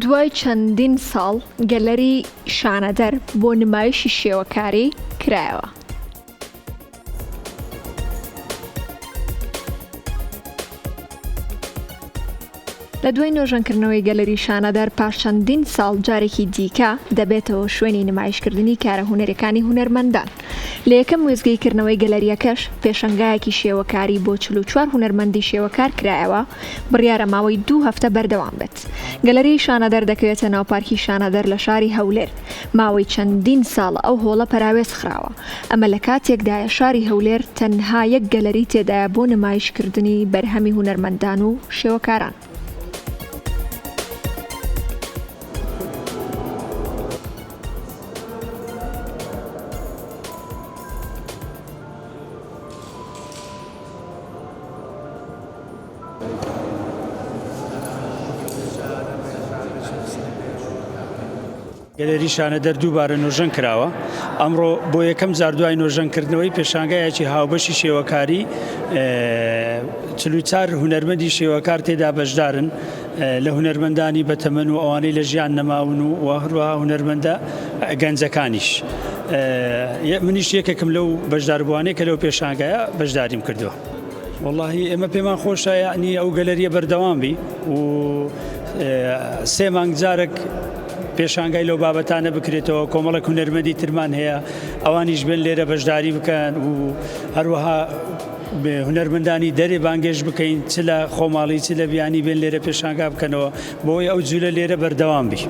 دوای چەندین ساڵ گەلەری شانەدەر بۆ نمایشی شێوەکاری کرایەوە. لە دوای نۆژەنکردنەوەی گەلەری شانەدەر پاش چەندین ساڵ جارێکی دیکە دەبێتەوە شوێنی نمایشکردنی کارە هونەرەکانی هونەرمەندان. لە یەکەم وێستگەیکردنەوەی گەلەریەکەش پێشەنگایەکی شێوەکاری بۆ 44 هونەرمەندی شێوەکار کرایەوە بڕیارە ماوەی 2 هەفتە بەردەوام بێت. گەلەری شانەدەر دەکەوێتە ناوپارکی شانەدەر لە شاری هەولێر. ماوەی چەندین ساڵ ئەو هۆڵە پەراوێز خراوە. ئەمە لە کاتێکدایە شاری هەولێر تەنها یەک گەلەری تێدایە بۆ نمایشکردنی بەرهەمی هونەرمەندان و شێوەکاران. گەلەری شانەدەر دووبارە نۆژەن کراوە. ئەمڕۆ بۆ یەکەم جار دوای نۆژەنکردنەوەی پێشانگایەکی هاوبەشی شێوەکاری 44 هونەرمەندی شێوەکار تێدا بەشدارن لە هونەرمەندانی بەتەمەن و ئەوانەی لە ژیان نەماون و هەروەها هونەرمەندە گەنجەکانیش. منیش یەکێکم لەو بەشداربووانەیە کە لەو پێشانگایە بەشداریم کردووە. واللهی ئێمە پێمان خۆشە یعنی ئەو گەلەریە بەردەوام بی و 3 مانگ جارێک پێشانگای لەو بابەتانە بکرێتەوە. کۆمەڵێک هونەرمەندی ترمان هەیە ئەوانیش بن لێرە بەشداری بکەن و هەروەها هونەرمەندانی دەرێ بانگێش بکەین چ لە خۆماڵی چ لە بیانی بێن لێرە پێشانگا بکەنەوە بۆی ئەو جوولە لێرە بەردەوام بی.